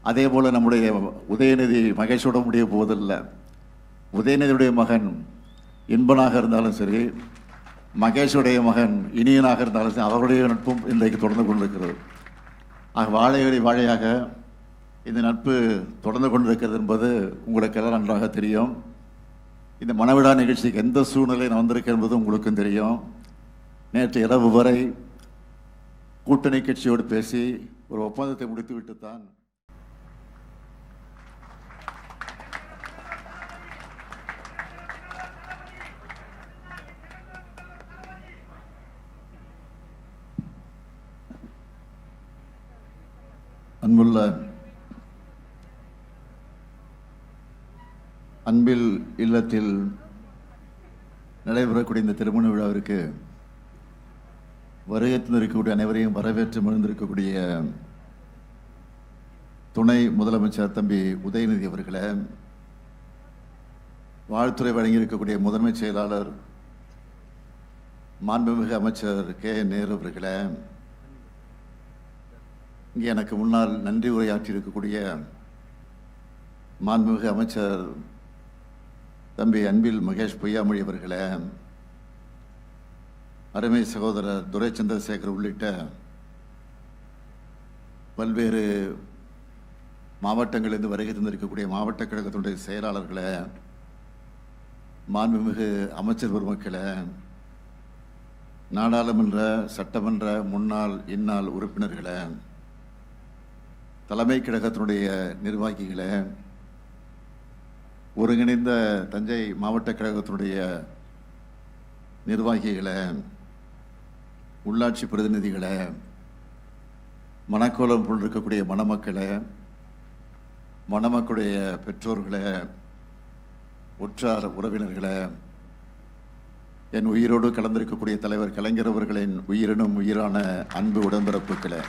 அதே போல் நம்முடைய உதயநிதி மகேஷோட முடிய போவதில்லை. உதயநிதியுடைய மகன் இன்பனாக இருந்தாலும் சரி, மகேஷுடைய மகன் இனியனாக இருந்தாலும் சரி, அவருடைய நட்பும் இன்றைக்கு தொடர்ந்து கொண்டிருக்கிறது. ஆக வாழையடி வாழையாக இந்த நட்பு தொடர்ந்து கொண்டிருக்கிறது என்பது உங்களுக்கு எல்லாம் நன்றாக தெரியும். இந்த மணவிழா நிகழ்ச்சிக்கு எந்த சூழ்நிலை வந்திருக்கு என்பது உங்களுக்கும் தெரியும். நேற்று இரவு வரை கூட்டணி கட்சியோடு பேசி ஒரு ஒப்பந்தத்தை முடித்துவிட்டு தான் அன்புள்ள அன்பில் இல்லத்தில் நடைபெறக்கூடிய இந்த திருமண விழாவிற்கு வருகை தந்திருக்கக்கூடிய அனைவரையும் வரவேற்று மகிழ்ந்திருக்கக்கூடிய துணை முதலமைச்சர் தம்பி உதயநிதி அவர்களே, வாழ்த்துறை வழங்கியிருக்கக்கூடிய முதன்மை செயலாளர் மாண்புமிகு அமைச்சர் கே நேரு அவர்களே, இங்கே எனக்கு முன்னால் நன்றி உரையாற்றி இருக்கக்கூடிய மாண்புமிகு அமைச்சர் தம்பி அன்பில் மகேஷ் பொய்யாமொழி அவர்களே, அருமை சகோதரர் துரை சந்திரசேகர் உள்ளிட்ட பல்வேறு மாவட்டங்களிலிருந்து வருகை தந்திருக்கக்கூடிய மாவட்ட கழகத்தினுடைய செயலாளர்களே, மாண்புமிகு அமைச்சர் பெருமக்களே, நாடாளுமன்ற சட்டமன்ற முன்னாள் இந்நாள் உறுப்பினர்களே, தலைமை கழகத்தினுடைய நிர்வாகிகளே, ஒருங்கிணைந்த தஞ்சை மாவட்ட கழகத்தினுடைய நிர்வாகிகளே, உள்ளாட்சி பிரதிநிதிகளே, மணக்கோலம் கொண்டிருக்கக்கூடிய மணமக்களே, மணமக்களுடைய பெற்றோர்களே, உற்றார் உறவினர்களே, என் உயிரோடு கலந்திருக்கக்கூடிய தலைவர் கலைஞர் அவர்களின் உயிரினும் உயிரான அன்பு உடன்பிறப்புகளே,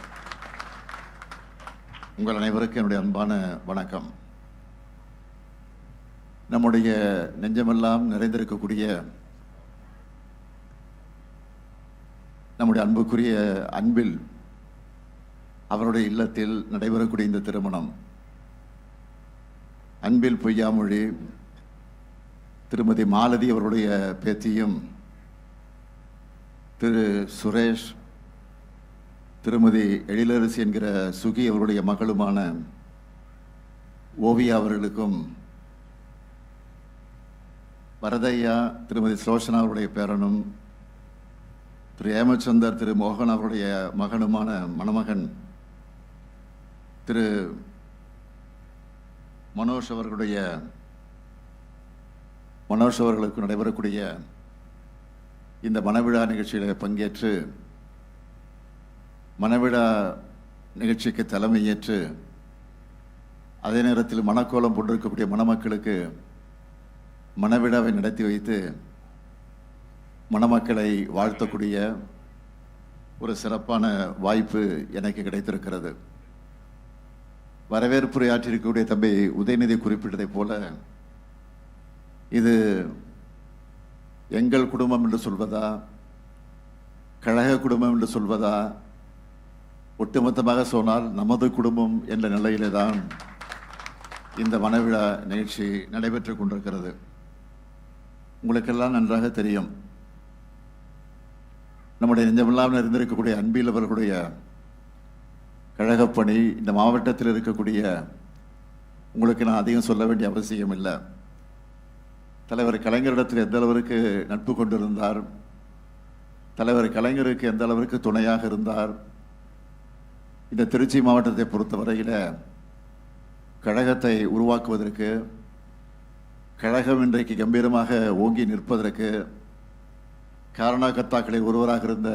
உங்கள் அனைவருக்கும் என்னுடைய அன்பான வணக்கம். நம்முடைய நெஞ்சமெல்லாம் நிறைந்திருக்கக்கூடிய நம்முடைய அன்புக்குரிய அன்பில் அவருடைய இல்லத்தில் நடைபெறக்கூடிய இந்த திருமணம், அன்பில் பொய்யாமொழி திருமதி மாலதி அவருடைய பேத்தியும், திரு சுரேஷ் திருமதி எழிலரசி என்கிற சுகி அவருடைய மகளுமான ஓவியா அவர்களுக்கும், வரதையா திருமதி சுலோசனா அவருடைய பேரனும், திரு ஏமச்சந்தர் திரு மோகன் அவருடைய மகனுமான மணமகன் திரு மனோஜ் அவர்களுக்கு நடைபெறக்கூடிய இந்த மணவிழா நிகழ்ச்சியில் பங்கேற்று மணவிழா நிகழ்ச்சிக்கு தலைமையேற்று அதே நேரத்தில் மணக்கோலம் போட்டிருக்கக்கூடிய மணமக்களுக்கு மணவிழாவை நடத்தி வைத்து மணமக்களை வாழ்த்தக்கூடிய ஒரு சிறப்பான வாய்ப்பு எனக்கு கிடைத்திருக்கிறது. வரவேற்புரையாற்றிருக்கக்கூடிய தம்பி உதயநிதி குறிப்பிட்டதைப் போல இது எங்கள் குடும்பம் என்று சொல்வதா, கழக குடும்பம் என்று சொல்வதா, ஒட்டுமொத்தமாக சொன்னால் நமது குடும்பம் என்ற நிலையிலே தான் இந்த மணவிழா நிகழ்ச்சி நடைபெற்று கொண்டிருக்கிறது. உங்களுக்கெல்லாம் நன்றாக தெரியும், நம்முடைய நெஞ்சமெல்லாம் இருந்திருக்கக்கூடிய அன்பில் அவர்களுடைய கழகப்பணி இந்த மாவட்டத்தில் இருக்கக்கூடிய உங்களுக்கு நான் அதிகம் சொல்ல வேண்டிய அவசியம் இல்லை. தலைவர் கலைஞரிடத்தில் எந்த அளவிற்கு நட்பு கொண்டிருந்தார், தலைவர் கலைஞருக்கு எந்த அளவிற்கு துணையாக இருந்தார். இந்த திருச்சி மாவட்டத்தை பொறுத்தவரையில் கழகத்தை உருவாக்குவதற்கு, கழகம் இன்றைக்கு கம்பீரமாக ஓங்கி நிற்பதற்கு காரணகர்த்தாக்களில் ஒருவராக இருந்த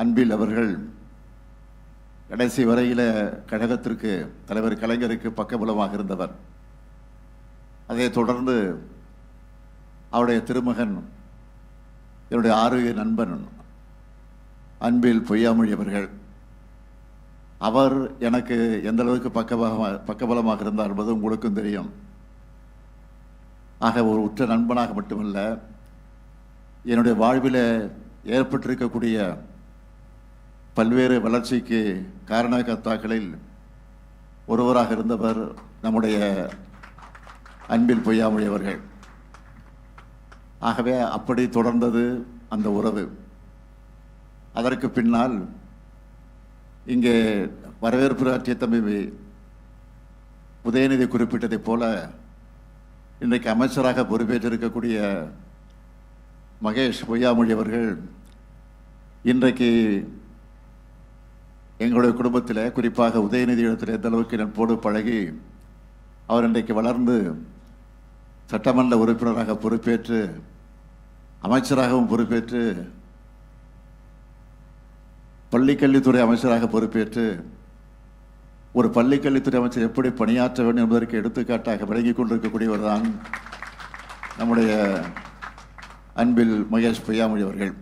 அன்பில் அவர்கள் கடைசி வரையில் கழகத்திற்கு, தலைவர் கலைஞருக்கு பக்கபலமாக இருந்தவர். அதைத் தொடர்ந்து அவருடைய திருமகன், என்னுடைய ஆரோக்கிய நண்பன் அன்பில் பொய்யாமொழி அவர்கள், அவர் எனக்கு எந்த அளவுக்கு பக்கபலமாக இருந்தார் என்பது உங்களுக்கும் தெரியும். ஆக ஒரு உற்ற நண்பனாக மட்டுமல்ல, என்னுடைய வாழ்வில் ஏற்பட்டிருக்கக்கூடிய பல்வேறு வளர்ச்சிக்கு காரணகர்த்தாக்களில் ஒருவராக இருந்தவர் நம்முடைய அன்பில் பொய்யாமொழி அவர்கள். ஆகவே அப்படி தொடர்ந்தது அந்த உறவு. அதற்கு பின்னால் இங்கே வரவேற்பு ஆற்றிய தம்பி உதயநிதி குறிப்பிட்டதைப் போல இன்றைக்கு அமைச்சராக பொறுப்பேற்றிருக்கக்கூடிய மகேஷ் பொய்யாமொழி அவர்கள் இன்றைக்கு எங்களுடைய குடும்பத்தில், குறிப்பாக உதயநிதி இடத்தில் எந்த அளவுக்கு நட்போடு பழகி அவர் இன்றைக்கு வளர்ந்து சட்டமன்ற உறுப்பினராக பொறுப்பேற்று அமைச்சராகவும் பொறுப்பேற்று பள்ளிக்கல்வித்துறை அமைச்சராக பொறுப்பேற்று ஒரு பள்ளிக்கல்வித்துறை அமைச்சர் எப்படி பணியாற்ற வேண்டும் என்பதற்கு எடுத்துக்காட்டாக விளங்கி கொண்டிருக்கக்கூடியவர் தான் நம்முடைய அன்பில் மகேஷ் பொய்யாமொழி அவர்கள்.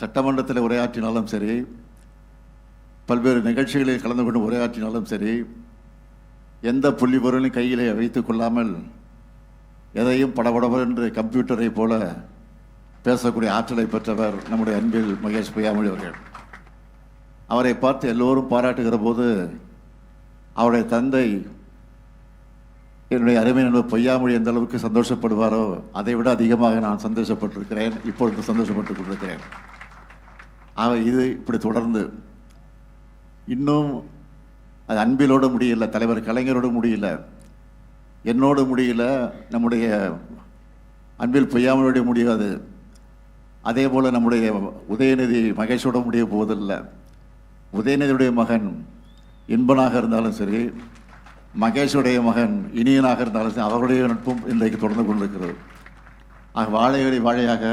சட்டமன்றத்தில் உரையாற்றினாலும் சரி, பல்வேறு நிகழ்ச்சிகளில் கலந்து கொண்டு உரையாற்றினாலும் சரி, எந்த புள்ளி பொருளையும் கையிலே வைத்துக் கொள்ளாமல் எதையும் படபடவென்று கம்ப்யூட்டரை போல பேசக்கூடிய ஆற்றலை பெற்றவர் நம்முடைய அன்பில் மகேஷ் பொய்யாமொழி அவர்கள். அவரை பார்த்து எல்லோரும் பாராட்டுகிற போது அவருடைய தந்தை என்னுடைய அருமை நண்பர் பொய்யாமொழி எந்த அளவுக்கு சந்தோஷப்படுவாரோ அதை விட அதிகமாக நான் சந்தோஷப்பட்டிருக்கிறேன், இப்பொழுது சந்தோஷப்பட்டுக் கொண்டிருக்கிறேன். இது இப்படி தொடர்ந்து இன்னும் அது அன்பிலோடு முடியல, தலைவர் கலைஞரோடு முடியல, என்னோடு முடியல, நம்முடைய அன்பில் பொய்யாமொழியோட முடியாது. அதே போல் நம்முடைய உதயநிதி மகேஷோட முடிய போவதில்லை. உதயநிதியுடைய மகன் இன்பனாக இருந்தாலும் சரி, மகேஷுடைய மகன் இனியனாக இருந்தாலும் சரி, அவருடைய நட்பும் இன்றைக்கு தொடர்ந்து கொண்டிருக்கிறது. ஆக வாழையடி வாழையாக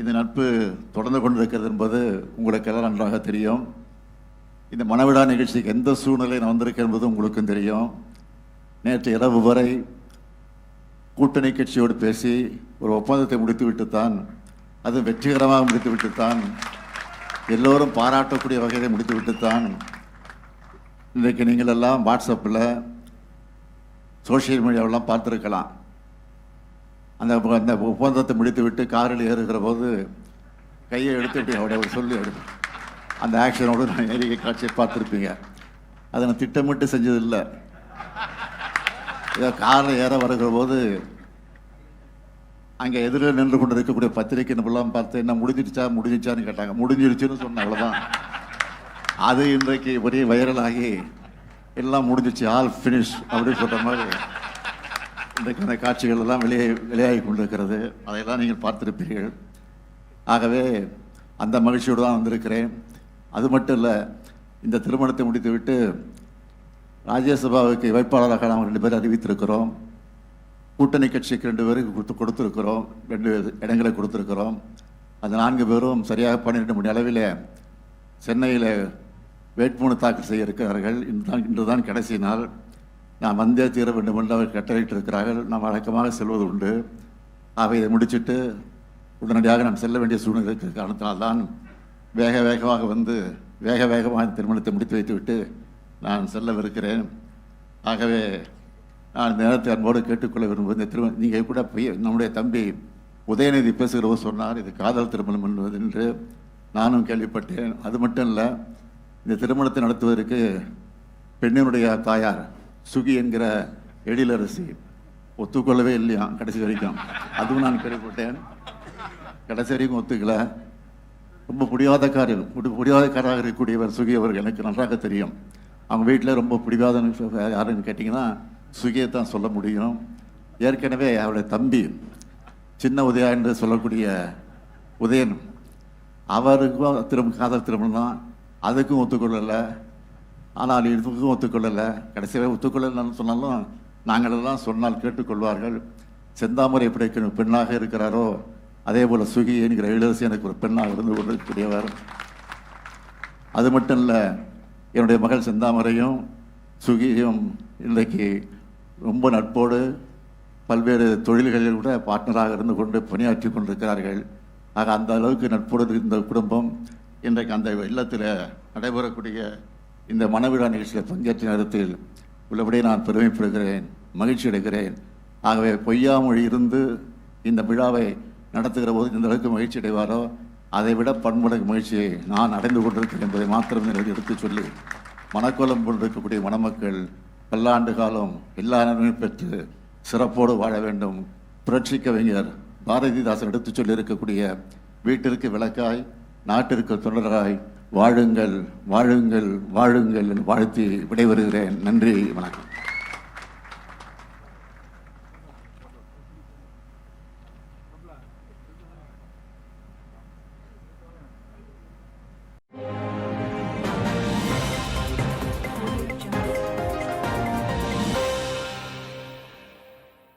இந்த நட்பு தொடர்ந்து கொண்டிருக்கிறது என்பது உங்களுக்கு எல்லாம் நன்றாக தெரியும். இந்த மணவிழா நிகழ்ச்சிக்கு எந்த சூழ்நிலை நான் வந்திருக்கேன் என்பது உங்களுக்கும் தெரியும். நேற்று இரவு வரை கூட்டணி கட்சியோடு பேசி ஒரு ஒப்பந்தத்தை முடித்துவிட்டுத்தான், அது வெற்றிகரமாக முடித்துவிட்டுத்தான், எல்லோரும் பாராட்டக்கூடிய வகையை முடித்துவிட்டுத்தான் இன்றைக்கு நீங்கள் எல்லாம் வாட்ஸ்அப்பில் சோசியல் மீடியாவெல்லாம் பார்த்துருக்கலாம். அந்த ஒப்பந்தத்தை முடித்துவிட்டு காரில் ஏறுகிற போது கையை எடுத்துட்டு அவருடைய சொல்லி அந்த ஆக்ஷனோடு நான் ஏறிய காட்சியை பார்த்துருப்பீங்க. அதை நான் திட்டமிட்டு செஞ்சதில்லை. ஏதோ காரில் ஏற வருகிற போது அங்கே எதிரில் நின்று கொண்டு இருக்கக்கூடிய பத்திரிகை நபர்லாம் பார்த்து என்ன முடிஞ்சிச்சான்னு கேட்டாங்க. முடிஞ்சிருச்சுன்னு சொன்னேன், அவ்வளோதான். அது இன்றைக்கு ஒரே வைரலாகி எல்லாம் முடிஞ்சிச்சு, ஆல் ஃபினிஷ் அப்படின்னு சொல்கிற மாதிரி இன்றைக்கு அந்த காட்சிகள் எல்லாம் வெளியாகி கொண்டிருக்கிறது. அதையெல்லாம் நீங்கள் பார்த்துருப்பீர்கள். ஆகவே அந்த மகிழ்ச்சியோடு தான் வந்திருக்கிறேன். அது மட்டும் இல்லை, இந்த திருமணத்தை முடித்துவிட்டு ராஜ்யசபாவுக்கு வேட்பாளராக நாம் 2 பேர் அறிவித்திருக்கிறோம். கூட்டணி கட்சிக்கு 2 பேருக்கு கொடுத்துருக்கிறோம், 2 இடங்களை கொடுத்துருக்கிறோம். அந்த 4 பேரும் சரியாக 12 மணி அளவில் சென்னையில் வேட்புமனு தாக்கல் செய்ய இருக்கிறார்கள். இன்று தான் கடைசி நாள். நான் வந்தே தீர வேண்டும் என்று அவர் கட்டளையிட்டு இருக்கிறார்கள். நாம் வழக்கமாக செல்வது உண்டு. அவை இதை முடிச்சுட்டு உடனடியாக நான் செல்ல வேண்டிய சூழ்நிலை இருக்கிற காரணத்தினால்தான் வேகமாக வந்து வேகமாக திருமணத்தை முடித்து வைத்துவிட்டு நான் செல்லவிருக்கிறேன். ஆகவே நான் இந்த நேரத்தை அன்போடு கேட்டுக்கொள்ள விரும்புவது, இந்த நீங்கள் கூட நம்முடைய தம்பி உதயநிதி பேசுகிறவோ சொன்னார் இது காதல் திருமணம் என்பது என்று நானும் கேள்விப்பட்டேன். அது மட்டும் இல்லை, இந்த திருமணத்தை நடத்துவதற்கு பெண்ணினுடைய தாயார் சுகி என்கிற எழிலரசி ஒத்துக்கொள்ளவே இல்லையா கடைசி வரைக்கும். அதுவும் நான் கேள்விப்பட்டேன். கடைசி வரைக்கும் ஒத்துக்கலை. ரொம்ப பிடிவாதக்காராக இருக்கக்கூடியவர் சுகி அவர்கள் எனக்கு நன்றாக தெரியும். அவங்க வீட்டில் ரொம்ப பிடிவாத யாருன்னு கேட்டிங்கன்னா சுகியை தான் சொல்ல முடியும். ஏற்கனவே அவருடைய தம்பி சின்ன உதயா என்று சொல்லக்கூடிய உதயன், அவருக்கும் காதல் திருமணம் தான், அதுக்கும் ஒத்துக்கொள்ளலை. ஆனால் இதுக்கும் ஒத்துக்கொள்ளலை. கடைசியாக ஒத்துக்கொள்ளலைன்னு சொன்னாலும் நாங்களெல்லாம் சொன்னால் கேட்டுக்கொள்வார்கள். செந்தாமரை எப்படி பெண்ணாக இருக்கிறாரோ அதே போல் சுகி என்கிற இளவரசி எனக்கு ஒரு பெண்ணாக இருந்து கொண்டிருக்கக்கூடியவர். அது மட்டும் இல்லை, என்னுடைய மகள் செந்தாமரையும் சுகியும் இன்றைக்கு ரொம்ப நட்போடு பல்வேறு தொழில்களில் கூட பார்ட்னராக இருந்து கொண்டு பணியாற்றி கொண்டிருக்கிறார்கள். ஆக அந்த அளவுக்கு நட்போடு இந்த குடும்பம் இன்றைக்கு அந்த இல்லத்தில் நடைபெறக்கூடிய இந்த மணவிழா நிகழ்ச்சியில் பங்கேற்ற நேரத்தில் உள்ளபடியே நான் பெருமைப்படுகிறேன், மகிழ்ச்சி அடைகிறேன். ஆகவே பொய்யாமொழி இருந்து இந்த விழாவை நடத்துகிற போது இந்த அளவுக்கு மகிழ்ச்சி அடைவாரோ அதை விட பன்மடங்கு மகிழ்ச்சியை நான் அடைந்து கொண்டிருக்கிறேன் என்பதை மாத்திரம் எடுத்து சொல்லி மணக்கோலம் கொண்டிருக்கக்கூடிய மணமக்கள் பல்லாண்டு காலம் எல்லா நன்மையும் பெற்று சிறப்போடு வாழ வேண்டும். புரட்சி கவிஞர் பாரதிதாசன் எடுத்துச் சொல்லியிருக்கக்கூடிய வீட்டிற்கு விளக்காய் நாட்டிற்கு தொண்டராய் வாழுங்கள் வாழுங்கள் வாழுங்கள் என்று வாழ்த்தி விடைபெறுகிறேன். நன்றி, வணக்கம்.